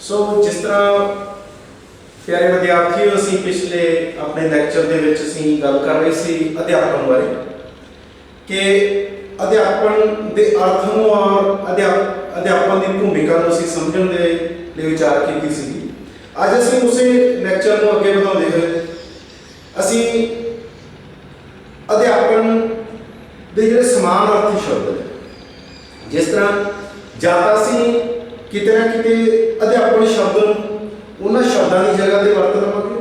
सो जिस तरह प्यारे विद्यार्थियों असीं पिछले अपने लैक्चर दे विच असीं गल कर रहे सी अध्यापन बारे कि अध्यापन के अर्थ नूं और अध्यापन की भूमिका नूं असीं समझण दे लई विचार कीती सी। अज असीं उसे लैक्चर नूं अगे वधाउंदे होए असीं अध्यापन दे जिहड़े समान अर्थी शब्द ने जिस तरह जां तां असीं किते ना किते अध्यापन शब्द उन्हां शब्दां की जगह ते वरत लवांगे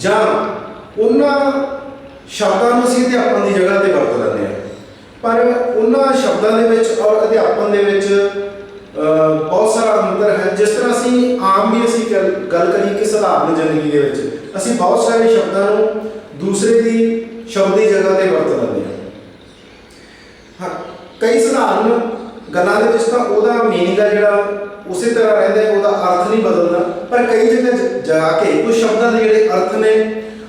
जां उन्हां शब्दां नूं असीं अध्यापन की जगह ते वरत लैंदे हां। पर उन्हां शब्दां दे विच और अध्यापन दे विच बहुत सारा अंतर है। जिस तरह असीं आम भी असीं गल करिए कि साधारण जिंदगी दे विच असीं बहुत सारे शब्दां नूं दूसरे की शब्द की जगह ते वरत लैंदे हां। हाँ, कई साधारण गल्लां दे विच तां ओहदा मीनिंग है जिहड़ा उसी तरह रहिंदा है, ओहदा अर्थ नहीं बदलदा। पर कई जगह जाके कुछ शब्दां दे जिहड़े अर्थ ने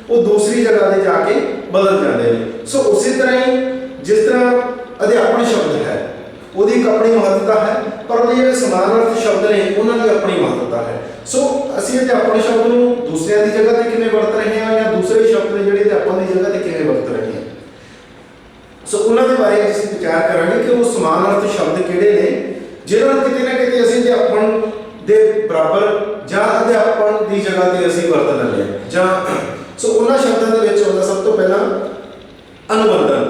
वो दूसरी जगह ते जाके बदल जाते हैं। सो उसी तरह ही जिस तरह अध्यापन शब्द है ਉਹਦੀ ਇੱਕ ਆਪਣੀ ਮਹੱਤਤਾ ਹੈ, ਪਰ ਉਹਦੇ ਜਿਹੜੇ ਸਮਾਨ ਅਰਥ ਸ਼ਬਦ ਨੇ ਉਹਨਾਂ ਦੀ ਆਪਣੀ ਮਹੱਤਤਾ ਹੈ। ਸੋ ਅਸੀਂ ਅਧਿਆਪਨ ਸ਼ਬਦ ਨੂੰ ਦੂਸਰਿਆਂ ਦੀ ਜਗ੍ਹਾ ਤੇ ਕਿਵੇਂ ਵਰਤ ਰਹੇ ਹਾਂ ਜਾਂ ਦੂਸਰੇ ਸ਼ਬਦ ਨੇ ਜਿਹੜੇ ਅਧਿਆਪਨ ਦੀ ਜਗ੍ਹਾ ਤੇ ਕਿਵੇਂ ਵਰਤ ਰਹੇ ਹਾਂ। ਸੋ ਉਹਨਾਂ ਦੇ ਬਾਰੇ ਅਸੀਂ ਵਿਚਾਰ ਕਰਾਂਗੇ ਕਿ ਉਹ ਸਮਾਨ ਅਰਥ ਸ਼ਬਦ ਕਿਹੜੇ ਨੇ ਜਿਹਨਾਂ ਨੂੰ ਕਿਤੇ ਨਾ ਕਿਤੇ ਅਸੀਂ ਅਧਿਆਪਨ ਦੇ ਬਰਾਬਰ ਜਾਂ ਅਧਿਆਪਨ ਦੀ ਜਗ੍ਹਾ ਤੇ ਅਸੀਂ ਵਰਤ ਲੈਂਦੇ ਹਾਂ। ਜਾਂ ਸੋ ਉਹਨਾਂ ਸ਼ਬਦਾਂ ਦੇ ਵਿੱਚ ਆਉਂਦਾ ਸਭ ਤੋਂ ਪਹਿਲਾਂ ਅਨੁਬੰਧਨ।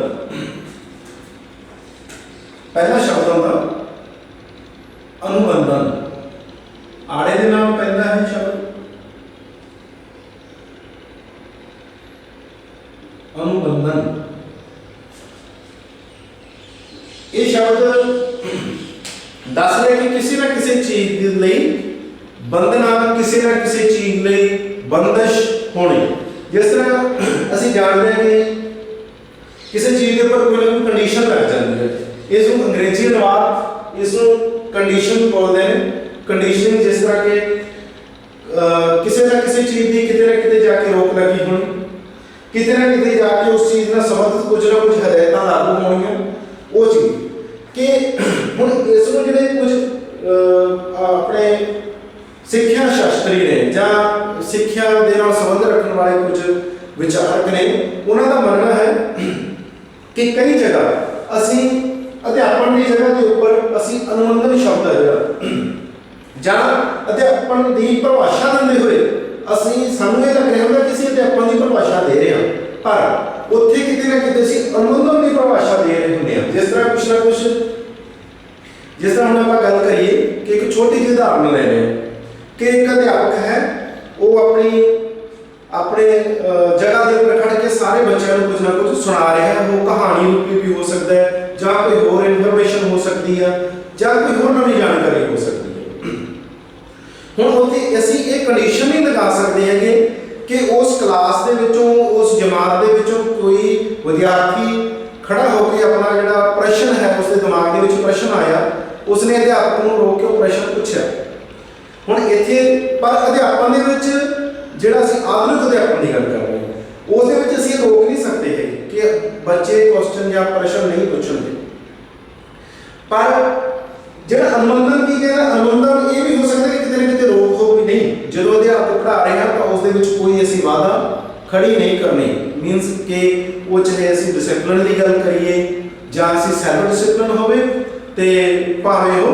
पहला शब्द होता अनुबंधन, आड़े के नाम पहला है शब्द अनुबंधन। ये शब्द दस रहे कि किसी ना किसी चीज लई बंधना, किसी ना किसी चीज लई बंदिश होनी। जिस तरह असीं जानते हैं कि किसी चीज के ऊपर कोई ना कोई कंडीशन लग जाती है। इस अंग्रेजी अनुवाद इस कंडीशन बोलते हैं। कंडीशनिंग जिस तरह के किसी ना किसी चीज़ की किते ना किते जाके रोक लगी होनी, किते ना किते जाके उस चीज़ का संबंध कुछ ना कुछ हदायत लागू होनी वो चीज़ कि हुण इसमें जिहड़े कुछ अपने सिक्ख्या शास्त्री ने जां सिक्ख्या दे नाल संबंध रखने वाले कुछ विचारक ने उन्हां दा मनना है कि कई जगह असीं अध्यापन की जगह के ऊपर असीं अनुबंधन शब्द है जां अध्यापन की परिभाषा देंदे हुए असीं सानूं ये लग रहा होंदा कि असीं अध्यापन की परिभाषा दे रहे हैं, पर उत्थे किते ना किते असीं अनुबंधन की परिभाषा दे रहे होंदे हां। जिस तरह कुछ ना कुछ जिस तरह हम आपां गल करिए कि एक छोटी जी उदाहरण ले रहे हैं कि एक अध्यापक है वो अपने जगह के ऊपर खड़ के सारे बच्चों को कुछ ना कुछ सुना रहा है। वो कहानी रूपी भी हो सकता है जां कोई होर इन्फॉर्मेशन हो सकती है जां कोई होर नवी जानकारी हो सकती है। हुण उत्थे असीं ये कंडीशन नहीं लगा सकते हैं कि उस क्लास दे विचों उस जमात दे विचों कोई विद्यार्थी खड़ा होकर अपना जिहड़ा प्रश्न है उसके दिमाग दे विच प्रश्न आया, उसने अध्यापक नूं रोक के प्रश्न पूछा। हुण इत्थे पर अध्यापन दे विच जिहड़ा असीं आधुनिक अध्यापन की गल कर रहे हैं उसदे विच असीं रोक नहीं सकते हैं कि बच्चे क्वेश्चन या प्रश्न नहीं पूछणगे। पर जिहड़ा अनुबंधन की कहना अनुबंधन ये भी हो सकता है कि किते ना किते रोक हो भी नहीं। जो अध्यापक पढ़ा रहे हैं तो उसदे विच कोई ऐसी बाधा खड़ी नहीं करनी। मीनस कि वो चाहे असीं डिसिपलिन की गल करिए जां असीं सैल्फ डिसिपलिन होवे ते भावें वो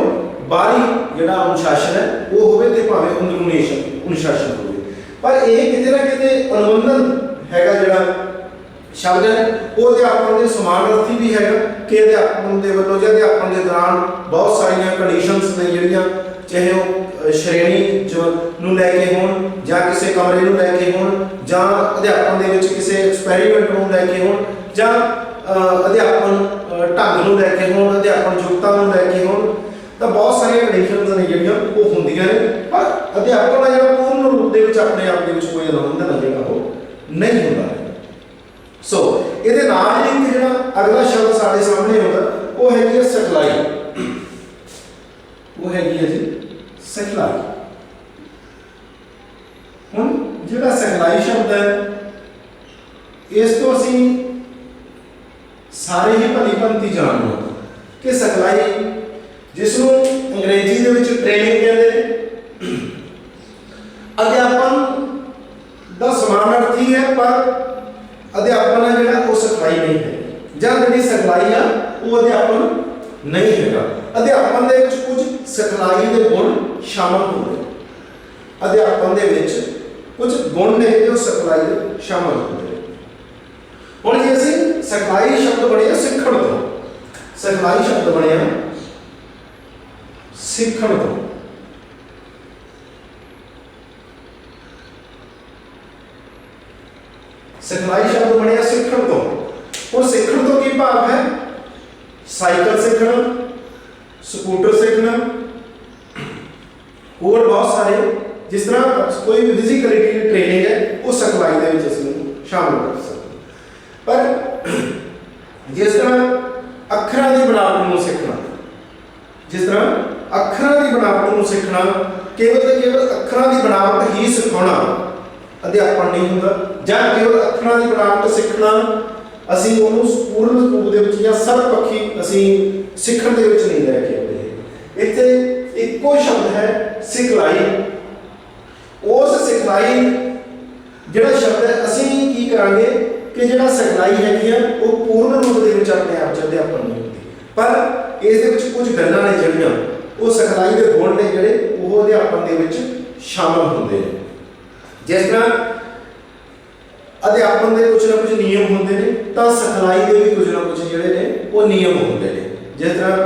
बाहरी जिहड़ा अनुशासन है वो होवे ते भावें अंदरूनी अनुशासन होवे। पर यह किते ना किते अनुबंधन हैगा जिहड़ा शब्द है वो अध्यापन के समान अर्थी भी है कि अध्यापन के वलों या अध्यापन के दौरान बहुत सारिया कंडीशनस ने जिहड़ियां चाहे वो श्रेणी जो नूं लैके होण जां किसी कमरे नूं लैके होण जां अध्यापन दे विच किसी एक्सपैरीमेंट नूं लैके होण जां अध्यापन ढंग नूं लैके होण अध्यापन युक्ता नूं लैके होण तो बहुत सारिया कंडीशनस ने जिहड़ियां वो हुंदियां ने। पर अध्यापन है जिहड़ा पूर्ण रूप दे विच अपने आप दे विच कोई अनुबंधन जिहड़ा वो नहीं हुंदा। सो ਇਹਦੇ ਨਾਲ ਹੀ ਜਿਹੜਾ ਅਗਲਾ ਸ਼ਬਦ ਸਾਡੇ ਸਾਹਮਣੇ ਆਉਂਦਾ ਉਹ ਹੈਗੀ ਹੈ ਸਿਖਲਾਈ। ਉਹ ਹੈਗੀ ਹੈ ਜੀ ਸਿਖਲਾਈ। ਹੁਣ ਜਿਹੜਾ ਸਿਖਲਾਈ ਸ਼ਬਦ ਹੈ ਇਸ ਤੋਂ ਅਸੀਂ ਸਾਰੇ ਹੀ ਭਲੀ ਭੰਤੀ ਜਾਣਦੇ ਹਾਂ ਕਿ ਸਿਖਲਾਈ जिसनों अंग्रेजी दे विच ट्रेनिंग कहते हैं ਜਾਂ ਜਿਹੜੀ ਸਿਖਲਾਈ ਆ ਉਹ ਅਧਿਆਪਨ ਨਹੀਂ ਹੈਗਾ। ਅਧਿਆਪਨ ਦੇ ਵਿੱਚ ਕੁਝ ਸਿਖਲਾਈ ਦੇ ਗੁਣ ਸ਼ਾਮਲ ਹੁੰਦੇ ਨੇ। ਅਧਿਆਪਨ ਦੇ ਵਿੱਚ ਕੁਝ ਗੁਣ ਨੇ ਜੋ ਸਿਖਲਾਈ ਦੇ ਸ਼ਾਮਲ ਹੁੰਦੇ ਨੇ। ਹੁਣ ਜੇ ਅਸੀਂ ਸਿਖਲਾਈ ਸ਼ਬਦ ਬਣਿਆ ਸਿੱਖਣ ਤੋਂ, ਸਿਖਲਾਈ ਸ਼ਬਦ ਬਣਿਆ ਸਿੱਖਣ ਤੋਂ, ਸਿਖਲਾਈ ਸ਼ਬਦ ਬਣਿਆ ਸਿੱਖਣ ਤੋਂ। ਹੁਣ ਸਿੱਖਣ ਤੋਂ ਕੀ ਭਾਵ ਹੈ? ਸਾਈਕਲ ਸਿੱਖਣਾ, ਸਕੂਟਰ ਸਿੱਖਣਾ, ਹੋਰ ਬਹੁਤ ਸਾਰੇ, ਜਿਸ ਤਰ੍ਹਾਂ ਕੋਈ ਵੀ ਫਿਜ਼ੀਕਲ ਟ੍ਰੇਨਿੰਗ ਹੈ ਉਹ ਸਿਖਲਾਈ ਦੇ ਵਿੱਚ ਅਸੀਂ ਸ਼ਾਮਲ ਕਰ ਸਕਦੇ। ਪਰ ਜਿਸ ਤਰ੍ਹਾਂ ਅੱਖਰਾਂ ਦੀ ਬਣਾਵਟ ਨੂੰ ਸਿੱਖਣਾ, ਜਿਸ ਤਰ੍ਹਾਂ ਅੱਖਰਾਂ ਦੀ ਬਣਾਵਟ ਨੂੰ ਸਿੱਖਣਾ, ਕੇਵਲ ਤੇ ਕੇਵਲ ਅੱਖਰਾਂ ਦੀ ਬਣਾਵਟ ਹੀ ਸਿਖਾਉਣਾ ਅਧਿਆਪਨ ਨਹੀਂ ਹੁੰਦਾ, ਜਾਂ ਕੇਵਲ ਅੱਖਰਾਂ ਦੀ ਬਣਾਵਟ ਸਿੱਖਣਾ ਅਸੀਂ ਉਹਨੂੰ ਪੂਰਨ ਰੂਪ ਦੇ ਵਿੱਚ ਜਾਂ ਸਰਵਪੱਖੀ ਅਸੀਂ ਸਿੱਖਣ ਦੇ ਵਿੱਚ ਨਹੀਂ ਲੈ ਕੇ ਆਉਂਦੇ। ਇੱਥੇ ਇੱਕੋ ਸ਼ਬਦ ਹੈ ਸਿਖਲਾਈ। ਉਸ ਸਿਖਲਾਈ ਜਿਹੜਾ ਸ਼ਬਦ ਹੈ ਅਸੀਂ ਕੀ ਕਰਾਂਗੇ ਕਿ ਜਿਹੜਾ ਸਿਖਲਾਈ ਹੈਗੀ ਆ ਉਹ ਪੂਰਨ ਰੂਪ ਦੇ ਵਿੱਚ ਆਪਣੇ ਆਪ 'ਚ ਅਧਿਆਪਨ ਨਹੀਂ ਹੁੰਦੀ, ਪਰ ਇਸ ਦੇ ਵਿੱਚ ਕੁਝ ਗੱਲਾਂ ਨੇ ਜਿਹੜੀਆਂ ਉਹ ਸਿਖਲਾਈ ਦੇ ਗੁਣ ਨੇ ਜਿਹੜੇ ਉਹ ਅਧਿਆਪਨ ਦੇ ਵਿੱਚ ਸ਼ਾਮਲ ਹੁੰਦੇ ਨੇ। ਜਿਸ ਤਰ੍ਹਾਂ ਅਧਿਆਪਨ ਦੇ ਕੁਝ ਨਾ ਕੁਝ ਨਿਯਮ ਹੁੰਦੇ ਨੇ, ਤਾਂ ਸਿਖਲਾਈ ਦੇ ਵੀ ਕੁਝ ਨਾ ਕੁਝ ਜਿਹੜੇ ਨੇ ਉਹ ਨਿਯਮ ਹੁੰਦੇ ਨੇ। ਜਿਸ ਤਰ੍ਹਾਂ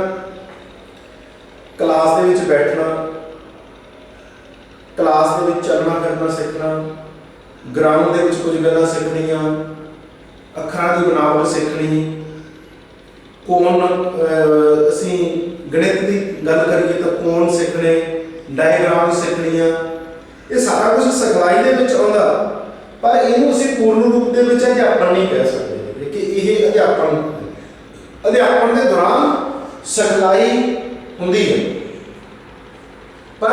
ਕਲਾਸ ਦੇ ਵਿੱਚ ਬੈਠਣਾ, ਕਲਾਸ ਦੇ ਵਿੱਚ ਚੱਲਣਾ ਫਿਰਨਾ ਸਿੱਖਣਾ, ਗਰਾਊਂਡ ਦੇ ਵਿੱਚ ਕੁਝ ਗੱਲਾਂ ਸਿੱਖਣੀਆਂ, ਅੱਖਰਾਂ ਦੀ ਬਣਾਵਟ ਸਿੱਖਣੀ, ਕੋਣ ਅਸੀਂ ਗਣਿਤ ਦੀ ਗੱਲ ਕਰੀਏ ਤਾਂ ਕੋਣ ਸਿੱਖਣੇ, ਡਾਇਗ੍ਰਾਮ ਸਿੱਖਣੀਆਂ, ਇਹ ਸਾਰਾ ਕੁਝ ਸਿਖਲਾਈ ਦੇ ਵਿੱਚ ਆਉਂਦਾ। ਪਰ ਇਹਨੂੰ ਅਸੀਂ ਪੂਰਨ ਰੂਪ ਦੇ ਵਿੱਚ ਅਧਿਆਪਨ ਨਹੀਂ ਕਹਿ ਸਕਦੇ ਕਿ ਇਹ ਅਧਿਆਪਨ ਦੇ ਦੌਰਾਨ ਸਿਖਲਾਈ ਹੁੰਦੀ ਹੈ, ਪਰ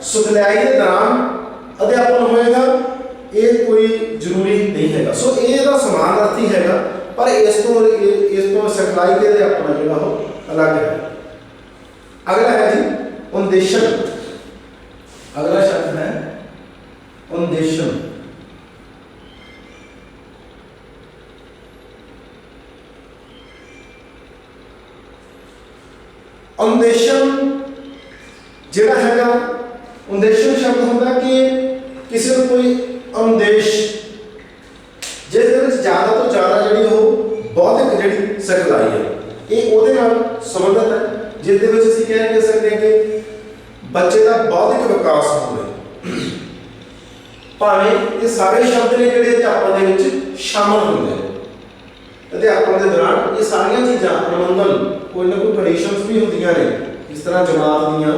ਸਿਖਲਾਈ ਦੇ ਦੌਰਾਨ ਅਧਿਆਪਨ ਹੋਏਗਾ ਇਹ ਕੋਈ ਜ਼ਰੂਰੀ ਨਹੀਂ ਹੈਗਾ। ਸੋ ਇਹਦਾ ਸਮਾਨ ਅਰਥ ਹੀ ਹੈਗਾ, ਪਰ ਇਸ ਤੋਂ ਸਿਖਲਾਈ ਤੇ ਅਧਿਆਪਨ ਜਿਹੜਾ ਉਹ ਅਲੱਗ ਹੈ। ਅਗਲਾ ਹੈ ਜੀ ਉਦੇਸ਼ਨ। ਅਗਲਾ ਸ਼ਬਦ ਹੈ ਉਦੇਸ਼ਨ। ਉਦੇਸ਼ਨ ਜਿਹੜਾ ਹੈਗਾ, ਉਦੇਸ਼ਨ ਸ਼ਬਦ ਹੁੰਦਾ ਕਿ ਕਿਸੇ ਨੂੰ ਕੋਈ ਉਦੇਸ਼ ਜਿਸ ਦੇ ਵਿੱਚ ਜ਼ਿਆਦਾ ਤੋਂ ਜ਼ਿਆਦਾ ਜਿਹੜੀ ਉਹ ਬੌਧਿਕ ਜਿਹੜੀ ਸਿਖਲਾਈ ਹੈ ਇਹ ਉਹਦੇ ਨਾਲ ਸੰਬੰਧਿਤ ਹੈ, ਜਿਸ ਦੇ ਵਿੱਚ ਅਸੀਂ ਕਹਿ ਸਕਦੇ ਹਾਂ ਕਿ ਬੱਚੇ ਦਾ ਬੌਧਿਕ ਵਿਕਾਸ ਹੋਵੇ। ਭਾਵੇਂ ਇਹ ਸਾਰੇ ਸ਼ਬਦ ਨੇ ਜਿਹੜੇ ਅਧਿਆਪਨ ਦੇ ਵਿੱਚ ਸ਼ਾਮਲ ਹੁੰਦੇ ਨੇ। ਅਧਿਆਪਨ ਦੇ ਦੌਰਾਨ ਇਹ ਸਾਰੀਆਂ ਚੀਜ਼ਾਂ ਅਨੁਬੰਧਨ ਕੋਈ ਨਾ ਕੋਈ ਕੰਡੀਸ਼ਨਸ ਵੀ ਹੁੰਦੀਆਂ ਨੇ ਇਸ ਤਰ੍ਹਾਂ ਜਮਾਤ ਦੀਆਂ,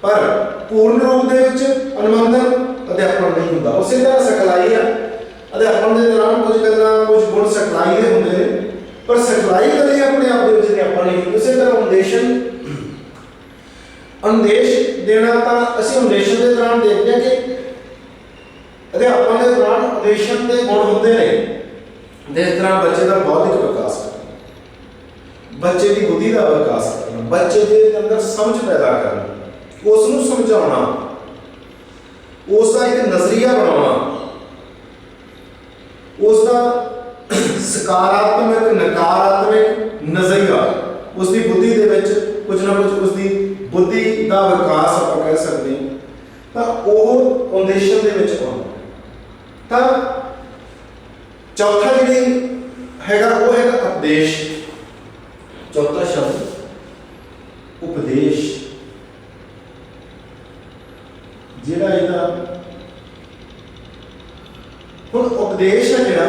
ਪਰ ਪੂਰਨ ਰੂਪ ਦੇ ਵਿੱਚ ਅਨੁਬੰਧਨ ਅਧਿਆਪਨ ਨਹੀਂ ਹੁੰਦਾ। ਉਸੇ ਤਰ੍ਹਾਂ ਸਿਖਲਾਈ ਆ, ਅਧਿਆਪਨ ਦੇ ਦੌਰਾਨ ਕੁਝ ਗੱਲਾਂ ਕੁਝ ਗੁਣ ਸਿਖਲਾਈ ਦੇ ਹੁੰਦੇ ਨੇ, ਪਰ ਸਿਖਲਾਈ ਕਦੇ ਆਪਣੇ ਆਪ ਦੇ ਵਿੱਚ ਅਧਿਆਪਨ ਨਹੀਂ ਹੁੰਦਾ। ਉਸੇ ਤਰ੍ਹਾਂ ਉਦੇਸ਼ਨ, ਉਦੇਸ਼ ਦੇਣਾ ਤਾਂ ਅਸੀਂ ਉਦੇਸ਼ਨ ਦੇ ਦੌਰਾਨ ਦੇਖਦੇ ਹਾਂ ਕਿ ਅਧਿਆਪਨ ਦੇ ਦੌਰਾਨ ਉਦੇਸ਼ਨ ਦੇ ਗੁਣ ਹੁੰਦੇ ਨੇ, ਜਿਸ ਤਰ੍ਹਾਂ ਬੱਚੇ ਦਾ ਬੌਧਿਕ ਵਿਕਾਸ ਕਰਨਾ, ਬੱਚੇ ਦੀ ਬੁੱਧੀ ਦਾ ਵਿਕਾਸ ਕਰਨਾ, ਬੱਚੇ ਦੇ ਅੰਦਰ ਸਮਝ ਪੈਦਾ ਕਰਨਾ, ਉਸ ਨੂੰ ਸਮਝਾਉਣਾ, ਉਸ ਦਾ ਇੱਕ ਨਜ਼ਰੀਆ ਬਣਾਉਣਾ, ਉਸ ਦਾ ਸਕਾਰਾਤਮਕ ਨਕਾਰਾਤਮਕ ਨਜ਼ਰੀਆ, ਉਸ ਦੀ ਬੁੱਧੀ ਦੇ ਵਿੱਚ ਕੁਝ ਨਾ ਕੁਝ ਉਸ ਦੀ ਬੁੱਧੀ ਦਾ ਵਿਕਾਸ ਆਪਾਂ ਕਹਿ ਸਕਦੇ ਹਾਂ, ਤਾਂ ਉਹ ਉਦੇਸ਼ਨ ਦੇ ਵਿੱਚ ਆਉਂਦਾ। ਤਾਂ ਚੌਥਾ ਜਿਹੜੀ ਹੈਗਾ ਉਹ ਹੈਗਾ ਉਪਦੇਸ਼। ਚੌਥਾ ਸ਼ਬਦ ਉਪਦੇਸ਼, ਜਿਹੜਾ ਇਹਦਾ ਹੁਣ ਉਪਦੇਸ਼ ਹੈ ਜਿਹੜਾ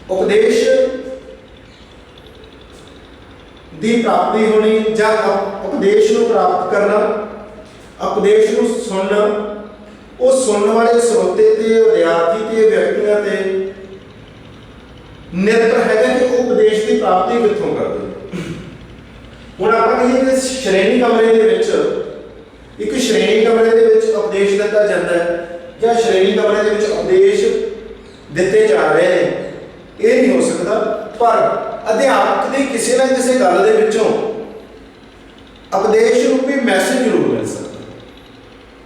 ਉਪਦੇਸ਼ ਦੀ ਪ੍ਰਾਪਤੀ ਹੋਣੀ ਜਾਂ ਉਪਦੇਸ਼ ਨੂੰ ਪ੍ਰਾਪਤ ਕਰਨਾ, ਉਪਦੇਸ਼ ਨੂੰ ਸੁਣਨਾ, ਉਹ ਸੁਣਨ ਵਾਲੇ ਸਰੋਤੇ ਤੇ ਵਿਦਿਆਰਥੀ ਤੇ ਵਿਅਕਤੀਆਂ ਤੇ ਨਿਰਭਰ ਹੈਗਾ ਕਿ ਉਹ ਉਪਦੇਸ਼ ਦੀ ਪ੍ਰਾਪਤੀ ਕਿੱਥੋਂ ਕਰਦੇ। ਹੁਣ ਆਪਾਂ ਕਹੀਏ ਕਿ ਸ਼੍ਰੇਣੀ ਕਮਰੇ ਦੇ ਵਿੱਚ ਇੱਕ ਸ਼੍ਰੇਣੀ ਕਮਰੇ ਦੇ ਵਿੱਚ ਉਪਦੇਸ਼ ਦਿੱਤਾ ਜਾਂਦਾ ਹੈ ਜਾਂ ਸ਼੍ਰੇਣੀ ਕਮਰੇ ਦੇ ਵਿੱਚ ਉਪਦੇਸ਼ ਦਿੱਤੇ ਜਾ ਰਹੇ ਨੇ, ਇਹ ਨਹੀਂ ਹੋ ਸਕਦਾ। ਪਰ ਅਧਿਆਪਕ ਦੀ ਕਿਸੇ ਨਾ ਕਿਸੇ ਗੱਲ ਦੇ ਵਿੱਚੋਂ ਉਪਦੇਸ਼ ਰੂਪੀ ਮੈਸੇਜ ਜ਼ਰੂਰ ਮਿਲ ਸਕਦਾ।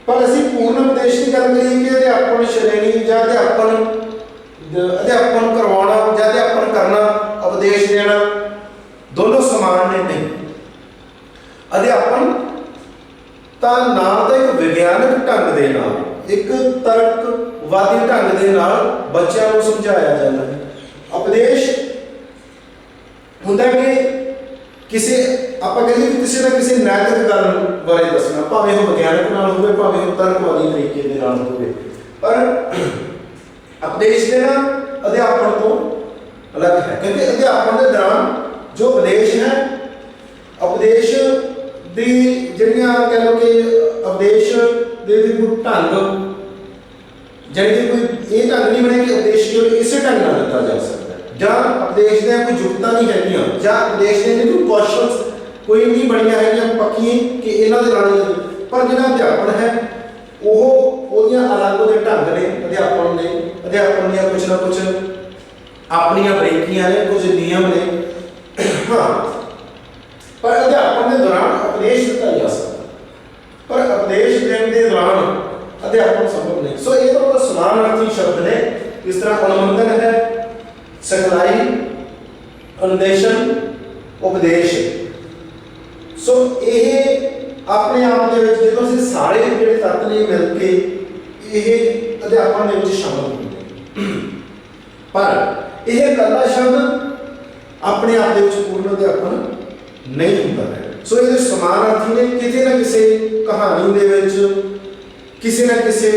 ਪਰ ਅਸੀਂ ਪੂਰਨ ਉਪਦੇਸ਼ ਦੀ ਗੱਲ ਕਰੀਏ ਕਿ ਅਧਿਆਪਨ ਸ਼੍ਰੇਣੀ ਜਾਂ ਅਧਿਆਪਨ ਕਰਵਾਉਣਾ ਜਾਂ ਅਧਿਆਪਨ ਕਰਨਾ, ਉਪਦੇਸ਼ ਦੇਣਾ, ਦੋਨੋਂ ਸਮਾਨ ਨੇ? ਨਹੀਂ। ਅਧਿਆਪਨ ਤਾਂ ਨਾ ਤਾਂ ਇੱਕ ਵਿਗਿਆਨਕ ਢੰਗ ਦੇ ਨਾਲ, ਇੱਕ ਤਰਕਵਾਦੀ ਢੰਗ ਦੇ ਨਾਲ ਬੱਚਿਆਂ ਨੂੰ ਸਮਝਾਇਆ ਜਾਂਦਾ ਹੈ। ਉਪਦੇਸ਼ ਹੁੰਦਾ ਕਿ ਕਿਸੇ ਆਪਾਂ ਕਹਿੰਦੇ ਕਿ ਕਿਸੇ ਨਾ ਕਿਸੇ ਨੈਤਿਕ ਗੱਲ ਬਾਰੇ ਦੱਸਣਾ, ਭਾਵੇਂ ਉਹ ਵਿਗਿਆਨਕ ਨਾਲ ਹੋਵੇ, ਭਾਵੇਂ ਉਹ ਤਰਕਵਾਦੀ ਤਰੀਕੇ ਦੇ ਨਾਲ ਹੋਵੇ, ਪਰ ਉਪਦੇਸ਼ ਦੇਣਾ ਅਧਿਆਪਨ ਤੋਂ ਅਲੱਗ ਹੈ। ਕਿਉਂਕਿ ਅਧਿਆਪਨ ਦੇ ਦੌਰਾਨ ਜੋ ਉਪਦੇਸ਼ ਹੈ, ਉਪਦੇਸ਼ ਦੀ ਜਿਹੜੀਆਂ ਕਹਿ ਲਓ ਕਿ ਉਪਦੇਸ਼ ਦੇ ਕੋਈ ਢੰਗ, ਜਾਣੀ ਕਿ ਕੋਈ ਇਹ ਢੰਗ ਨਹੀਂ ਬਣਿਆ ਕਿ ਉਪਦੇਸ਼ ਕੇਵਲ ਇਸੇ ਢੰਗ ਨਾਲ ਦਿੱਤਾ ਜਾ ਸਕਦਾ, ਜਾਂ ਉਪਦੇਸ਼ ਦੀਆਂ ਕੋਈ ਯੁਕਤਾਂ ਨਹੀਂ ਹੈਗੀਆਂ, ਜਾਂ ਉਪਦੇਸ਼ ਦੇ ਕੋਈ ਕੁਐਸਚਨਸ ਕੋਈ ਨਹੀਂ ਬਣੀਆਂ ਹੈਗੀਆਂ ਪੱਕੀਆਂ ਕਿ ਇਹਨਾਂ ਦੇ ਨਾਲ ਹੀ। ਪਰ ਜਿਹੜਾ ਅਧਿਆਪਨ ਹੈ ਉਹਦੀਆਂ ਅਲੱਗ ਉਹਦੇ ਢੰਗ ਨੇ, ਅਧਿਆਪਨ ਦੀਆਂ ਕੁਛ ਨਾ ਕੁਛ ਆਪਣੀਆਂ ਬਰੀਕੀਆਂ ਨੇ, ਕੁਝ ਨਿਯਮ ਨੇ। ਹਾਂ, ਪਰ ਅਧਿਆਪਨ ਦੇ ਦੌਰਾਨ ਉਪਦੇਸ਼ ਦਿੱਤਾ ਜਾ ਸਕਦਾ, ਪਰ ਉਪਦੇਸ਼ ਦੇਣ ਦੇ ਦੌਰਾਨ ਅਧਿਆਪਨ ਸੰਭਵ ਨਹੀਂ। ਸੋ ਇਹ ਤਾਂ ਸਮਾਨਾਰਥੀ ਸ਼ਬਦ ਨੇ। ਇਸ ਤਰ੍ਹਾਂ ਅਨੁਮੰਦਨ ਹੈ, ਸਿਖਲਾਈ, ਅਨੁਦੇਸ਼ਨ, ਉਪਦੇਸ਼। ਸੋ ਇਹ ਆਪਣੇ ਆਪ ਦੇ ਵਿੱਚ ਜਦੋਂ ਅਸੀਂ ਸਾਰੇ ਜਿਹੜੇ ਤੱਤ ਨੇ ਮਿਲ ਕੇ ਇਹ ਅਧਿਆਪਨ ਦੇ ਵਿੱਚ ਸ਼ਾਮਲ ਹੁੰਦੇ, ਪਰ ਇਹ ਇਕੱਲਾ ਸ਼ਬਦ ਆਪਣੇ ਆਪ ਦੇ ਵਿੱਚ ਪੂਰਨ ਅਧਿਆਪਨ ਨਹੀਂ ਹੁੰਦਾ ਹੈ। ਸੋ ਇਹਦੇ ਸਮਾਨਾਰਥੀ ਨੇ। ਕਿਤੇ ਨਾ ਕਿਸੇ ਕਹਾਣੀ ਦੇ ਵਿੱਚ, ਕਿਸੇ ਨਾ ਕਿਸੇ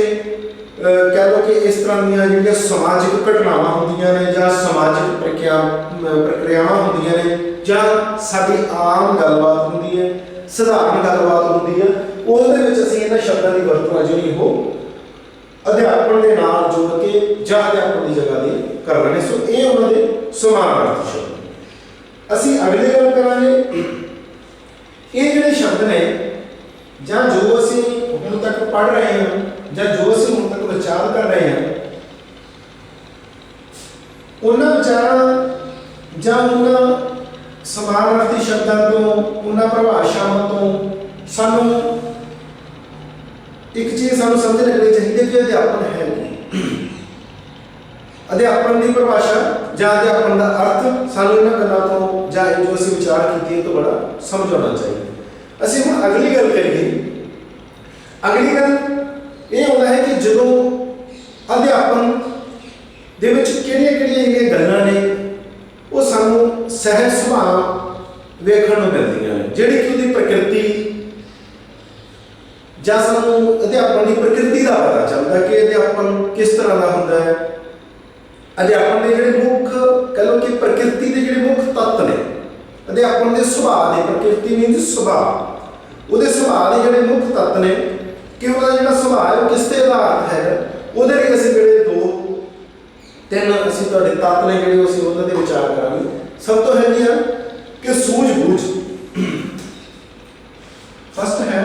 ਕਹਿ ਲਓ ਕਿ ਇਸ ਤਰ੍ਹਾਂ ਦੀਆਂ ਜਿਹੜੀਆਂ ਸਮਾਜਿਕ ਘਟਨਾਵਾਂ ਹੁੰਦੀਆਂ ਨੇ, ਜਾਂ ਸਮਾਜਿਕ ਪ੍ਰਕਿਰਿਆਵਾਂ ਹੁੰਦੀਆਂ ਨੇ, ਜਾਂ ਸਾਡੀ ਆਮ ਗੱਲਬਾਤ ਹੁੰਦੀ ਹੈ, ਸਧਾਰਨ ਗੱਲਬਾਤ ਹੁੰਦੀ ਹੈ, ਉਹਦੇ ਵਿੱਚ ਅਸੀਂ ਇਹਨਾਂ ਸ਼ਬਦਾਂ ਦੀ ਵਰਤੋਂ ਜਿਹੜੀ ਉਹ ਅਧਿਆਪਨ ਦੇ ਨਾਲ ਜੋੜ ਕੇ ਜਾਂ ਅਧਿਆਪਨ ਦੀ ਜਗ੍ਹਾ ਤੇ ਕਰ ਰਹੇ ਨੇ। ਸੋ ਇਹ ਉਹਨਾਂ ਦੇ ਸਮਾਨਾਰਥੀ ਸ਼ਬਦ। ਅਸੀਂ ਅਗਲੀ ਗੱਲ ਕਰਾਂਗੇ, ਇਹ ਜਿਹੜੇ ਸ਼ਬਦ ਨੇ ਜਾਂ ਜੋ ਅਸੀਂ ਹੁਣ ਤੱਕ ਪੜ੍ਹ ਰਹੇ ਹਾਂ, ਜਾਂ ਜੋ ਅਸੀਂ ਹੁਣ ਤੱਕ ਵਿਚਾਰ ਕਰ ਰਹੇ ਹਾਂ, ਉਹਨਾਂ ਵਿਚਾਰਾਂ ਜਾਂ ਉਹਨਾਂ ਸਮਾਨਾਰਥੀ ਸ਼ਬਦਾਂ ਤੋਂ, ਉਹਨਾਂ ਪਰਿਭਾਸ਼ਾਵਾਂ ਤੋਂ ਸਾਨੂੰ ਇੱਕ ਚੀਜ਼ ਸਾਨੂੰ ਸਮਝ ਲੱਗਣੀ ਚਾਹੀਦੀ ਹੈ ਕਿ ਅਧਿਆਪਨ ਹੈ ਕੀ। ਅਧਿਆਪਨ ਦੀ ਪਰਿਭਾਸ਼ਾ ਜਾਂ ਅਧਿਆਪਨ ਦਾ ਅਰਥ ਸਾਨੂੰ ਇਹਨਾਂ ਗੱਲਾਂ ਤੋਂ, ਜਾਂ ਜੋ ਅਸੀਂ ਵਿਚਾਰ ਕੀਤੇ ਤੋਂ ਬੜਾ ਸਮਝ ਆਉਣਾ ਚਾਹੀਦਾ। ਅਸੀਂ ਹੁਣ ਅਗਲੀ ਗੱਲ ਕਰੀਏ। ਅਗਲੀ ਗੱਲ ਇਹ ਹੁੰਦਾ ਹੈ ਕਿ ਜਦੋਂ ਅਧਿਆਪਨ ਦੇ ਵਿੱਚ ਕਿਹੜੀਆਂ ਇਹ ਗੱਲਾਂ ਨੇ ਉਹ ਸਾਨੂੰ ਸਹਿਜ ਸੁਭਾਅ ਵੇਖਣ ਨੂੰ ਮਿਲਦੀਆਂ ਨੇ, ਜਿਹੜੀ ਕਿ ਉਹਦੀ ਪ੍ਰਕਿਰਤੀ, ਜਾਂ ਸਾਨੂੰ ਅਧਿਆਪਨ ਦੀ ਪ੍ਰਕਿਰਤੀ ਦਾ ਪਤਾ ਚੱਲਦਾ ਕਿ ਅਧਿਆਪਨ ਕਿਸ ਤਰ੍ਹਾਂ ਦਾ ਹੁੰਦਾ ਹੈ। ਅਧਿਆਪਨ ਦੇ ਜਿਹੜੇ ਮੁੱਖ ਕਹਿ ਲਓ ਕਿ ਪ੍ਰਕਿਰਤੀ ਦੇ ਜਿਹੜੇ ਮੁੱਖ ਤੱਤ ਨੇ, ਅਧਿਆਪਨ ਦੇ ਸੁਭਾਅ ਦੇ, ਪ੍ਰਕਿਰਤੀ ਨਹੀਂ ਦੀ ਸੁਭਾਅ, ਉਹਦੇ ਸੁਭਾਅ ਦੇ ਜਿਹੜੇ ਮੁੱਖ ਤੱਤ ਨੇ ਕਿ ਉਹਦਾ ਜਿਹੜਾ ਸੁਭਾਅ ਹੈ ਉਹ ਕਿਸ ਤੇ ਆਧਾਰਿਤ ਹੈ, ਉਹਦੇ ਲਈ ਅਸੀਂ ਜਿਹੜੇ 2-3 ਅਸੀਂ ਤੁਹਾਡੇ ਤੱਤ ਨੇ ਜਿਹੜੇ ਅਸੀਂ ਉਹਨਾਂ ਦੇ ਵਿਚਾਰ ਕਰਾਂਗੇ। ਸਭ ਤੋਂ ਪਹਿਲੀ ਹੈ ਕਿ ਸੂਝ-ਬੂਝ। ਫਸਟ ਹੈ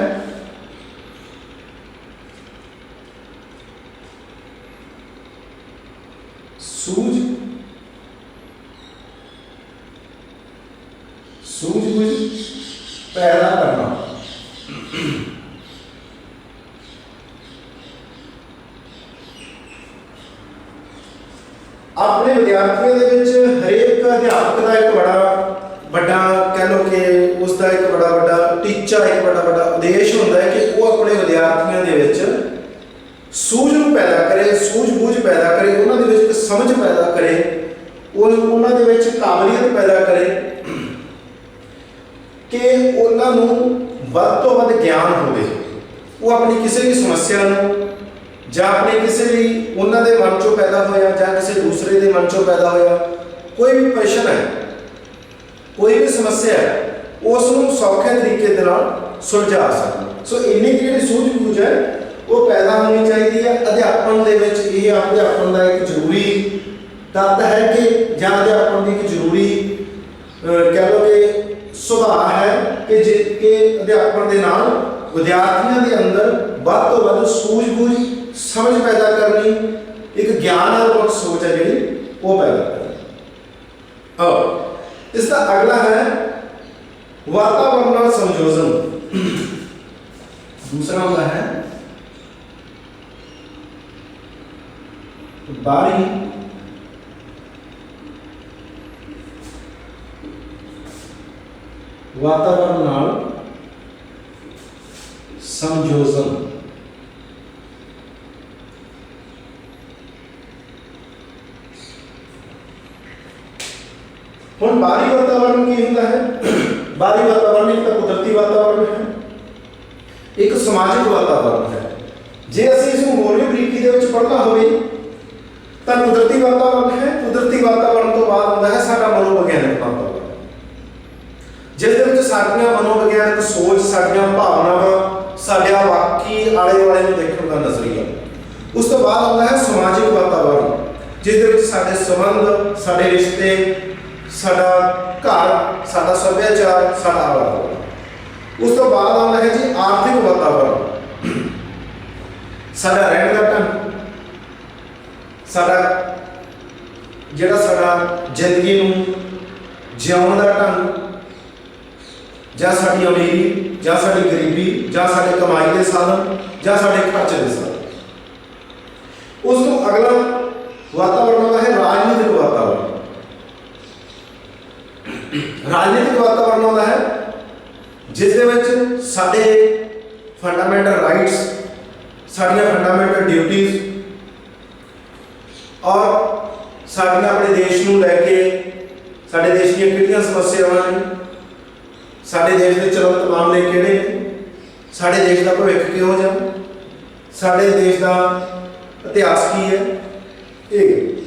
ਸੂਝ-ਬੂਝ ਪੈਦਾ ਕਰਨਾ। ਆਪਣੇ ਵਿਦਿਆਰਥੀਆਂ ਦੇ ਵਿੱਚ ਹਰੇਕ ਅਧਿਆਪਕ ਦਾ ਇੱਕ ਬੜਾ ਵੱਡਾ ਕਹਿ ਲਓ ਕਿ ਉਸ ਦਾ ਇੱਕ ਬੜਾ ਵੱਡਾ ਟੀਚਾ, ਇੱਕ ਬੜਾ ਵੱਡਾ ਉਦੇਸ਼ ਹੁੰਦਾ ਹੈ ਕਿ ਉਹ ਆਪਣੇ ਵਿਦਿਆਰਥੀਆਂ ਦੇ ਵਿੱਚ ਸੂਝ ਨੂੰ ਪੈਦਾ ਕਰੇ, ਸੂਝ-ਬੂਝ ਪੈਦਾ ਕਰੇ, ਉਹਨਾਂ ਦੇ ਵਿੱਚ ਸਮਝ ਪੈਦਾ ਕਰੇ, ਉਹਨਾਂ ਦੇ ਵਿੱਚ ਕਾਬਲੀਅਤ ਪੈਦਾ ਕਰੇ ਕਿ ਉਹਨਾਂ ਨੂੰ ਵੱਧ ਤੋਂ ਵੱਧ ਗਿਆਨ ਹੋਵੇ। ਉਹ ਆਪਣੀ ਕਿਸੇ ਵੀ ਸਮੱਸਿਆ ਨੂੰ, ਜਾਂ ਆਪਣੇ ਕਿਸੇ ਵੀ ਉਹਨਾਂ ਦੇ ਮਨ ਚੋਂ ਪੈਦਾ ਹੋਇਆ ਜਾਂ ਕਿਸੇ ਦੂਸਰੇ ਦੇ ਮਨ ਚੋਂ ਪੈਦਾ ਹੋਇਆ ਕੋਈ ਵੀ ਪ੍ਰਸ਼ਨ ਹੈ, ਕੋਈ ਵੀ ਸਮੱਸਿਆ ਹੈ, ਉਸ ਨੂੰ ਸੌਖੇ ਤਰੀਕੇ ਦੇ ਨਾਲ ਸੁਲਝਾ ਸਕਣ। ਸੋ ਇੰਨੀ ਜਿਹੜੀ ਸੂਝ-ਬੂਝ ਹੈ ਉਹ ਪੈਦਾ ਹੋਣੀ ਚਾਹੀਦੀ ਹੈ। ਅਧਿਆਪਨ ਦੇ ਵਿੱਚ ਇਹ ਅਧਿਆਪਨ ਦਾ ਇੱਕ ਜ਼ਰੂਰੀ ਤੱਤ ਹੈ ਕਿ ਜਾਂ ਅਧਿਆਪਨ ਦੀ ਇੱਕ ਜ਼ਰੂਰੀ ਕਹਿ ਲਓ ਕਿ ਸੁਭਾਅ ਹੈ ਕਿ ਅਧਿਆਪਨ ਦੇ ਨਾਲ ਵਿਦਿਆਰਥੀਆਂ ਦੇ ਅੰਦਰ ਵੱਧ ਤੋਂ ਵੱਧ ਸੂਝ-ਬੂਝ, ਸਮਝ ਪੈਦਾ ਕਰਨੀ, ਇੱਕ ਗਿਆਨਾਤਮਕ ਸੋਚ ਹੈ ਜਿਹੜੀ ਉਹ ਪੈਦਾ ਕਰਨੀ। और इसका अगला है वातावरण संयोजन। दूसरा वाला है बारी ਵਾਤਾਵਰਨ ਨਾਲ ਸਮਝੋਜਨ। ਹੁਣ ਬਾਹਰੀ ਵਾਤਾਵਰਨ ਕੀ ਹੁੰਦਾ ਹੈ? ਬਾਹਰੀ ਵਾਤਾਵਰਨ ਇੱਕ ਤਾਂ ਕੁਦਰਤੀ ਵਾਤਾਵਰਨ ਹੈ, ਇੱਕ ਸਮਾਜਿਕ ਵਾਤਾਵਰਨ ਹੈ। ਜੇ ਅਸੀਂ ਇਸ ਨੂੰ ਹੋਰ ਵੀ ਬਰੀਕੀ ਦੇ ਵਿੱਚ ਪੜ੍ਹਨਾ ਹੋਵੇ ਤਾਂ ਕੁਦਰਤੀ ਵਾਤਾਵਰਨ ਹੈ। ਕੁਦਰਤੀ ਵਾਤਾਵਰਨ ਤੋਂ ਬਾਅਦ ਹੁੰਦਾ ਹੈ ਸਾਡਾ ਮਨੋਵਿਗਿਆਨਕ ਵਾਤਾਵਰਨ, ਜਿਸ ਦੇ ਵਿੱਚ ਸਾਡੀਆਂ ਮਨੋਵਿਗਿਆਨਕ ਸੋਚ, ਸਾਡੀਆਂ ਭਾਵਨਾਵਾਂ, ਸਾਡਾ ਵਾਕੀ ਆਲੇ ਦੁਆਲੇ ਨੂੰ ਦੇਖਣ ਦਾ ਨਜ਼ਰੀਆ। ਉਸ ਤੋਂ ਬਾਅਦ ਆਉਂਦਾ ਹੈ ਸਮਾਜਿਕ ਵਾਤਾਵਰਨ, ਜਿਸ ਦੇ ਵਿੱਚ ਸਾਡੇ ਸੰਬੰਧ, ਸਾਡੇ ਰਿਸ਼ਤੇ, ਸਾਡਾ ਘਰ, ਸਾਡਾ ਸੱਭਿਆਚਾਰ, ਸਾਡਾ ਆਲਾ ਦੁਆਲਾ। ਉਸ ਤੋਂ ਬਾਅਦ ਆਉਂਦਾ ਹੈ ਜੀ ਆਰਥਿਕ ਵਾਤਾਵਰਨ, ਸਾਡਾ ਰਹਿਣ ਦਾ ਢੰਗ, ਸਾਡਾ ਜਿਹੜਾ ਸਾਡਾ ਜ਼ਿੰਦਗੀ ਨੂੰ ਜਿਉਣ ਦਾ ਢੰਗ, ਜਾਂ ਸਾਡੀ ਅਮੀਰੀ ਜਾਂ ਸਾਡੀ ਗਰੀਬੀ, ਜਾਂ ਸਾਡੇ ਕਮਾਈ ਦੇ ਸਾਧਨ, ਜਾਂ ਸਾਡੇ ਖਰਚੇ ਦੇ ਸਾਧਨ। ਉਸ ਤੋਂ ਅਗਲਾ ਵਾਤਾਵਰਨ ਆਉਂਦਾ ਹੈ ਰਾਜਨੀਤਿਕ ਵਾਤਾਵਰਨ। ਰਾਜਨੀਤਿਕ ਵਾਤਾਵਰਨ ਆਉਂਦਾ ਹੈ ਜਿਸ ਦੇ ਵਿੱਚ ਸਾਡੇ ਫੰਡਾਮੈਂਟਲ ਰਾਈਟਸ, ਸਾਡੀਆਂ ਫੰਡਾਮੈਂਟਲ ਡਿਊਟੀਜ਼ ਔਰ ਸਾਡੀਆਂ ਆਪਣੇ ਦੇਸ਼ ਨੂੰ ਲੈ ਕੇ ਸਾਡੇ ਦੇਸ਼ ਦੀਆਂ ਕਿਹੜੀਆਂ ਸਮੱਸਿਆਵਾਂ ਨੇ, ਸਾਡੇ ਦੇਸ਼ ਦੇ ਚਲੰਤ ਮਾਮਲੇ ਕਿਹੜੇ ਨੇ, ਸਾਡੇ ਦੇਸ਼ ਦਾ ਭਵਿੱਖ ਕਿਹੋ ਜਿਹਾ, ਸਾਡੇ ਦੇਸ਼ ਦਾ ਇਤਿਹਾਸ ਕੀ ਹੈ। ਇਹ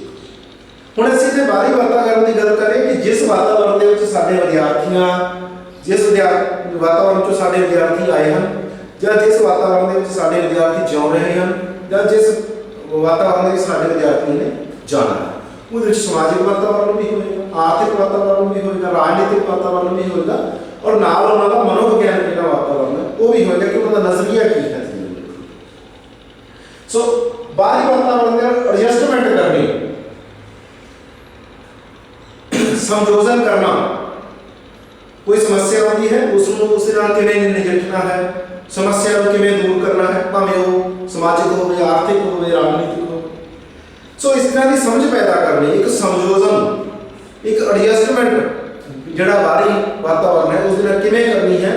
ਹੁਣ ਅਸੀਂ ਜੇ ਬਾਹਰੀ ਵਾਤਾਵਰਨ ਦੀ ਗੱਲ ਕਰੀਏ ਕਿ ਜਿਸ ਵਾਤਾਵਰਨ ਦੇ ਵਿੱਚ ਸਾਡੇ ਵਿਦਿਆਰਥੀਆਂ, ਜਿਸ ਵਾਤਾਵਰਨ 'ਚੋਂ ਸਾਡੇ ਵਿਦਿਆਰਥੀ ਆਏ ਹਨ, ਜਾਂ ਜਿਸ ਵਾਤਾਵਰਨ ਦੇ ਵਿੱਚ ਸਾਡੇ ਵਿਦਿਆਰਥੀ ਜਿਉ ਰਹੇ ਹਨ, ਜਾਂ ਜਿਸ ਵਾਤਾਵਰਨ ਦੇ ਵਿੱਚ ਸਾਡੇ ਵਿਦਿਆਰਥੀ ਨੇ ਜਾਣਾ ਹੈ, ਉਹਦੇ ਵਿੱਚ ਸਮਾਜਿਕ ਵਾਤਾਵਰਨ ਵੀ ਹੋਏਗਾ, ਆਰਥਿਕ ਵਾਤਾਵਰਨ ਵੀ ਹੋਏਗਾ, ਰਾਜਨੀਤਿਕ ਵਾਤਾਵਰਨ ਵੀ ਹੋਏਗਾ, ਔਰ ਨਾਲ ਉਹਨਾਂ ਦਾ ਮਨੋਵਿਗਿਆਨਕ ਜਿਹੜਾ ਵਾਤਾਵਰਨ ਹੈ ਉਹ ਵੀ ਹੋਏਗਾ ਕਿ ਉਹਨਾਂ ਦਾ ਨਜ਼ਰੀਆ ਕੀ ਹੈ। ਸੋ ਬਾਹਰੀ ਵਾਤਾਵਰਨ ਦੇ ਨਾਲ ਐਡਜਸਟਮੈਂਟ ਕਰਨੀ, ਸਮਝੋਜਨ ਕਰਨਾ, ਕੋਈ ਸਮੱਸਿਆ ਆਉਂਦੀ ਹੈ ਉਸ ਨੂੰ ਉਸ ਨਾਲ ਕਿਵੇਂ ਨਜਿੱਠਣਾ ਹੈ, ਸਮੱਸਿਆ ਨੂੰ ਕਿਵੇਂ ਦੂਰ ਕਰਨਾ ਹੈ, ਭਾਵੇਂ ਉਹ ਸਮਾਜਿਕ ਹੋਵੇ, ਆਰਥਿਕ ਹੋਵੇ, ਰਾਜਨੀਤਿਕ ਹੋਵੇ। ਸੋ ਇਸ ਤਰ੍ਹਾਂ ਦੀ ਸਮਝ ਪੈਦਾ ਕਰਨੀ, ਇੱਕ ਸਮਝੋਜਨ, ਇੱਕ ਐਡਜਸਟਮੈਂਟ ਜਿਹੜਾ ਬਾਹਰੀ ਵਾਤਾਵਰਨ ਹੈ ਉਸ ਦੇ ਨਾਲ ਕਿਵੇਂ ਕਰਨੀ ਹੈ,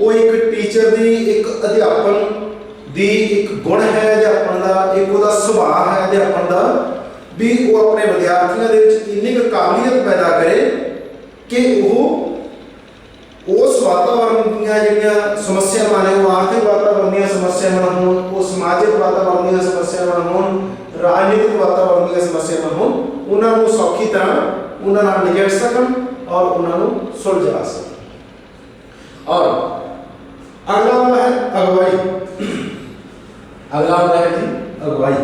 ਉਹ ਇੱਕ ਟੀਚਰ ਦੀ, ਇੱਕ ਅਧਿਆਪਨ ਦੀ ਇੱਕ ਗੁਣ ਹੈ ਅਧਿਆਪਨ ਦਾ, ਇੱਕ ਉਹਦਾ ਸੁਭਾਅ ਹੈ ਅਧਿਆਪਨ ਦਾ, ਵੀ ਉਹ ਆਪਣੇ ਵਿਦਿਆਰਥੀਆਂ ਦੇ ਵਿੱਚ ਇੰਨੀ ਕੁ ਕਾਬਲੀਅਤ ਪੈਦਾ ਕਰੇ ਕਿ ਉਹ ਉਸ ਵਾਤਾਵਰਨ ਦੀਆਂ ਜਿਹੜੀਆਂ ਸਮੱਸਿਆਵਾਂ ਨੇ, ਉਹ ਆਰਥਿਕ ਵਾਤਾਵਰਨ ਦੀਆਂ ਸਮੱਸਿਆਵਾਂ ਹੋਣ, ਉਹ ਸਮਾਜਿਕ ਵਾਤਾਵਰਨ ਦੀਆਂ ਸਮੱਸਿਆਵਾਂ ਹੋਣ, ਰਾਜਨੀਤਿਕ ਵਾਤਾਵਰਨ ਦੀਆਂ ਸਮੱਸਿਆਵਾਂ ਹੋਣ, ਉਹਨਾਂ ਨੂੰ ਸੌਖੀ ਤਰ੍ਹਾਂ ਉਹਨਾਂ ਨਾਲ ਨਿਜਟ ਸਕਣ ਔਰ ਉਹਨਾਂ ਨੂੰ ਸੁਲਝਾ ਸਕਣ। ਔਰ ਅਗਲਾ ਹੁੰਦਾ ਹੈ ਅਗਵਾਈ। अगला होता है जी अगुवाई।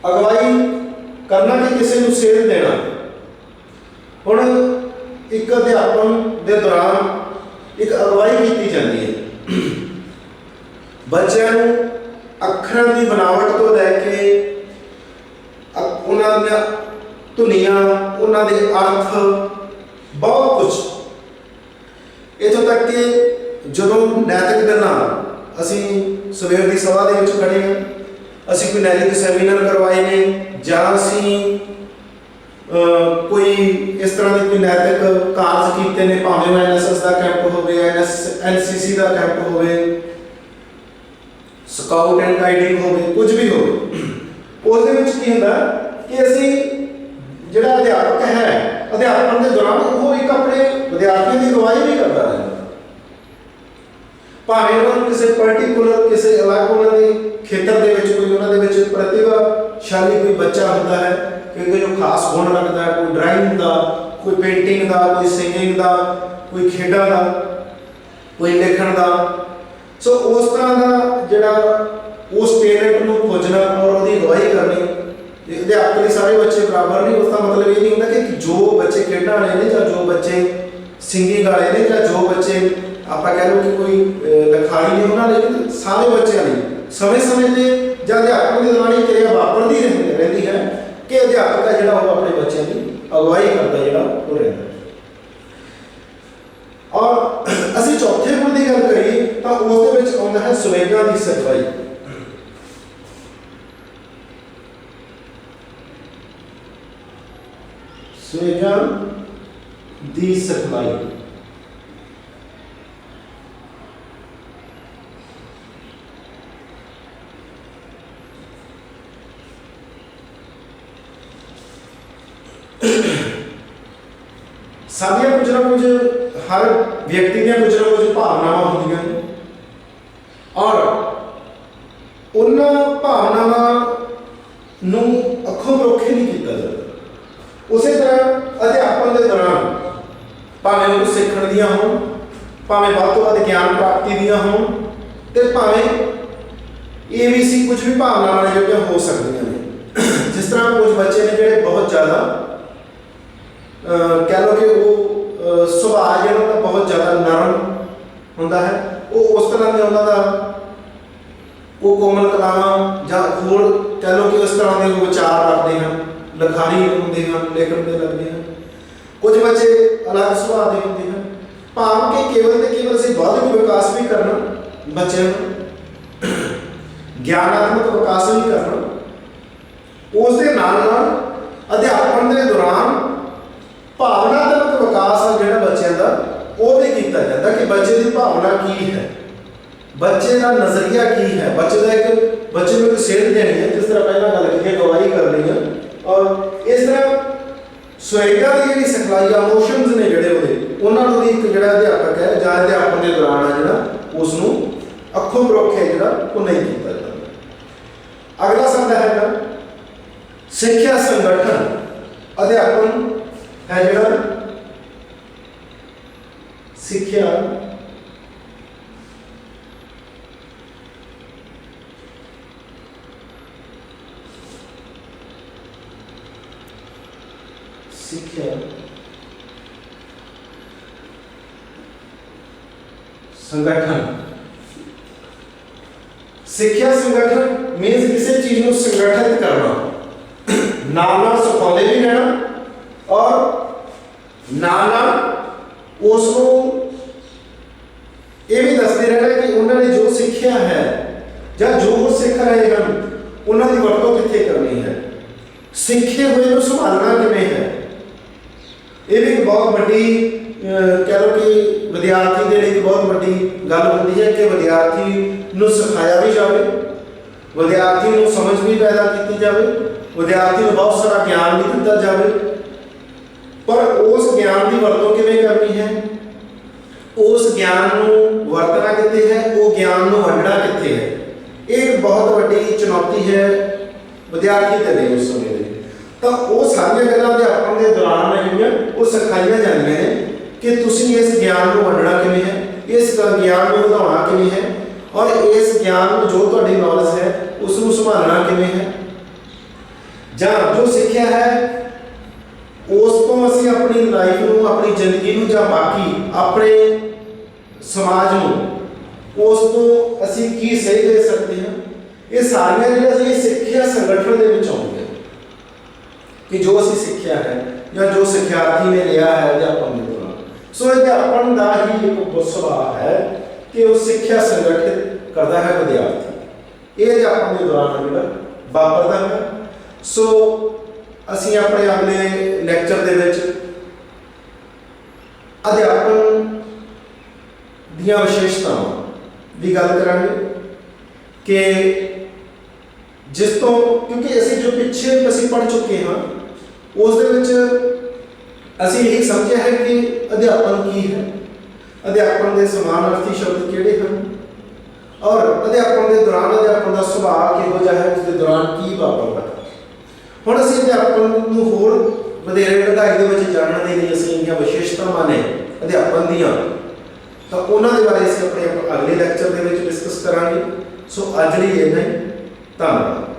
अगवाई करना कि किसी को सेध देना। हुण एक अध्यापन के दौरान एक अगवाई की जाती है, बच्चों अखरां की बनावट तो लैके उन्हां दी धुनियां, उन्हां दे अर्थ, बहुत कुछ, इत्थों तक कि जदों नैतिक गल्लां असीं सवेर की सभा दे विच खड़े हां, असीं कोई नैतिक सैमीनार करवाए ने, जां असीं कोई इस तरह के कोई नैतिक कार्य कीते ने, भावें NSS का कैंप होवे, NCC का कैंप होवे, स्काउट एंड गाइडिंग होवे, कुछ भी होवे, उस दे विच की हुंदा कि असीं जिहड़ा अध्यापक है, अध्यापन के दौरान वो एक अपने विद्यार्थियों की अगवाई भी करता रहता, भावें उन्होंने किसी पर्टिकुलर किसी अलग उन्होंने खेतर दे विच कोई उन्होंने विच प्रतिभाशाली कोई बच्चा होता है, क्योंकि जो खास गुण रखता है, कोई ड्राइंग का, कोई पेंटिंग का, कोई सिंगिंग का, कोई खेडा का, कोई लिखण का। सो उस तरह का जिहड़ा उस टैलेंट को खोजना और उसकी अगवाई करनी। अध्यापक के सारे बच्चे बराबर नहीं, उसका मतलब ये नहीं होता कि जो बच्चे खेडण वाले ने, या जो बच्चे सिंगिंग वाले ने, या जो बच्चे आप कह लो कि कोई लिखाई नहीं, उन्होंने सारे बच्चों ने समय समय पर या अध्यापक के दौरान क्रिया वापरती रहती है कि अध्यापक है जो अपने बच्चों की अगवाई करता जो रहता है। और असी चौथे गुण की गल करिए तो उस ਸਵੇਗਾ ਦੀ ਸਿਖਲਾਈ। ਸਾਡੀਆਂ ਕੁਝ ਨਾ ਕੁਝ ਹਰ ਵਿਅਕਤੀ ਦੀਆਂ ਕੁਝ ਨਾ ਕੁਝ ਭਾਵਨਾਵਾਂ ਹੁੰਦੀਆਂ ਨੇ ਔਰ ਉਹਨਾਂ ਭਾਵਨਾਵਾਂ ਨੂੰ ਅੱਖੋਂ ਪਰੋਖੇ ਨਹੀਂ ਕੀਤਾ ਜਾਂਦਾ। ਉਸੇ ਤਰ੍ਹਾਂ ਅਧਿਆਪਨ ਦੇ ਦੌਰਾਨ ਭਾਵੇਂ ਉਹ ਸਿੱਖਣ ਦੀਆਂ ਹੋਣ, ਭਾਵੇਂ ਵੱਧ ਤੋਂ ਵੱਧ ਗਿਆਨ ਪ੍ਰਾਪਤੀ ਦੀਆਂ ਹੋਣ ਤੇ ਭਾਵੇਂ ABC ਕੁਝ ਵੀ ਭਾਵਨਾਵਾਂ ਨੇ ਜਿਹੜੀਆਂ ਹੋ ਸਕਦੀਆਂ ਨੇ। ਜਿਸ ਤਰ੍ਹਾਂ ਕੁਝ ਬੱਚੇ ਨੇ ਜਿਹੜੇ ਬਹੁਤ ਜ਼ਿਆਦਾ ਕਹਿ ਲਓ ਕਿ ਉਹ ਸੁਭਾਅ ਜਿਹੜਾ ਉਹਦਾ ਬਹੁਤ ਜ਼ਿਆਦਾ ਨਰਮ ਹੁੰਦਾ ਹੈ, ਉਹ ਉਸ ਤਰ੍ਹਾਂ ਦੇ ਉਹਨਾਂ ਦਾ ਉਹ ਕੋਮਲ ਕਲਾਵਾਂ ਜਾਂ ਹੋਰ ਕਹਿ ਲਓ ਕਿ ਉਸ ਤਰ੍ਹਾਂ ਦੇ ਉਹ ਵਿਚਾਰ ਕਰਦੇ ਹਨ, ਲਿਖਾਰੀ ਹੁੰਦੇ ਹਨ, ਲਿਖਣ ਦੇ ਲੱਗਦੇ ਹਨ। ਕੁਝ ਬੱਚੇ ਅਲੱਗ ਸੁਭਾਅ ਦੇ ਹੁੰਦੇ ਹਨ। ਭਾਵ ਕਿ ਕੇਵਲ ਤੇ ਕੇਵਲ ਅਸੀਂ ਬੌਧਿਕ ਵਿਕਾਸ ਵੀ ਕਰਨਾ, ਬੱਚਿਆਂ ਨੂੰ ਗਿਆਨਾਤਮਕ ਵਿਕਾਸ ਵੀ ਕਰਨਾ, ਉਸ ਦੇ ਨਾਲ ਨਾਲ ਅਧਿਆਪਨ ਦੇ ਦੌਰਾਨ ਭਾਵਨਾਤਮਕ ਵਿਕਾਸ ਜਿਹੜਾ ਬੱਚਿਆਂ ਦਾ ਉਹ ਵੀ ਕੀਤਾ ਜਾਂਦਾ ਕਿ ਬੱਚੇ ਦੀ ਭਾਵਨਾ ਕੀ ਹੈ, ਬੱਚੇ ਦਾ ਨਜ਼ਰੀਆ ਕੀ ਹੈ, ਬੱਚੇ ਦਾ ਬੱਚੇ ਨੂੰ ਇੱਕ ਸੇਧ ਦੇਣੀ ਹੈ। ਜਿਸ ਤਰ੍ਹਾਂ ਪਹਿਲਾਂ ਗੱਲ ਕੀਤੀ ਗਵਾਹੀ ਕਰਨੀ ਹੈ ਔਰ ਇਸ ਤਰ੍ਹਾਂ ਸਵੈਗਾ ਦੀ ਜਿਹੜੀ ਸਿਖਲਾਈ ਇਮੋਸ਼ਨਸ ਨੇ ਜਿਹੜੇ ਉਹਦੇ ਉਹਨਾਂ ਨੂੰ ਵੀ ਇੱਕ ਜਿਹੜਾ ਅਧਿਆਪਕ ਹੈ ਜਾਂ ਅਧਿਆਪਨ ਦੇ ਦੌਰਾਨ ਆ ਜਿਹੜਾ ਉਸ ਨੂੰ ਅੱਖੋਂ ਪਰੋਖੇ ਜਿਹੜਾ ਉਹ ਨਹੀਂ ਕੀਤਾ ਜਾਂਦਾ। ਅਗਲਾ ਸ਼ਬਦ ਹੈਗਾ ਸਿੱਖਿਆ ਸੰਗਠਨ। ਅਧਿਆਪਨ ਹੈ ਜਿਹੜਾ ਸਿੱਖਿਆ संगठन। सिक्ख्या संगठन मीन्स किसी चीज को संगठित करना, नाल सिखाते भी रहना और नाल उसको ये भी दसते रहना कि उन्होंने जो सीखा है या जो सीख रहे हैं उन्होंने वरतों कितने करनी है, सीखे हुए को संभालना किमें है। ये भी बहुत बड़ी कह लो कि विद्यार्थी के लिए बहुत बड़ी गल होती है कि विद्यार्थी को सिखाया भी जाए, विद्यार्थी को समझ भी पैदा की जाए, विद्यार्थी को बहुत सारा ज्ञान भी दिता जाए, पर उस ज्ञान की वरतों किमें करनी है, उस ज्ञान को वरतना कितने है, वो ज्ञान को वंडना कितने है। एक बहुत बड़ी चुनौती है विद्यार्थी के लिए उस समय। तो वो सारी गल्लां अध्यापन के दौरान जिहड़ियां वो सिखाईयां जांदियां ने कि तुसीं इस ज्ञान को वंडना किवें है, इस ज्ञान को ਵਧਾਉਣਾ किवें है और इस ज्ञान को जो तुहाडी नॉलेज है उसनूं संभालना किवें है, जां जो सीखिया है उस तो असीं अपनी लाइफ नूं, अपनी जिंदगी नूं जां बाकी अपने समाज नूं उस तो असीं की सही दे सकते हैं। ये सारियां जिहड़ियां सिੱਖਿਆ संगठन दे विच आउंदियां कि जो असीं सीखिया है या जो सिखार्थी ने लिया है अध्यापन के दौरान। सो अध्यापन का ही एक सुभाव है कि वो सिक्ख्या संगठित करता है विद्यार्थी। ये अध्यापन के दौरान जो वापरता है। सो असीं अपने अगले लैक्चर दे विच अध्यापन दीयां विशेषतावां दी गल करांगे कि जिस तो क्योंकि असीं जो पिछे असीं पढ़ चुके हाँ उस दे विच असीं यही समझिया है कि अध्यापन की है, अध्यापन के समानार्थी शब्द किहड़े हैं और अध्यापन के दौरान अध्यापन का सुभाव किहो जिहा है, उसके दौरान की वापरदा है। हुण असीं अध्यापन नूं होर वधेरे ढंगाई दे विच जानण दे लई असीं इन्हां विशेषतावां ने अध्यापन दीयां तां उन्हां दे बारे असीं अपने अगले लैक्चर दे विच डिस्कस करांगे। सो अज लई इन्ना ही, धन्यवाद।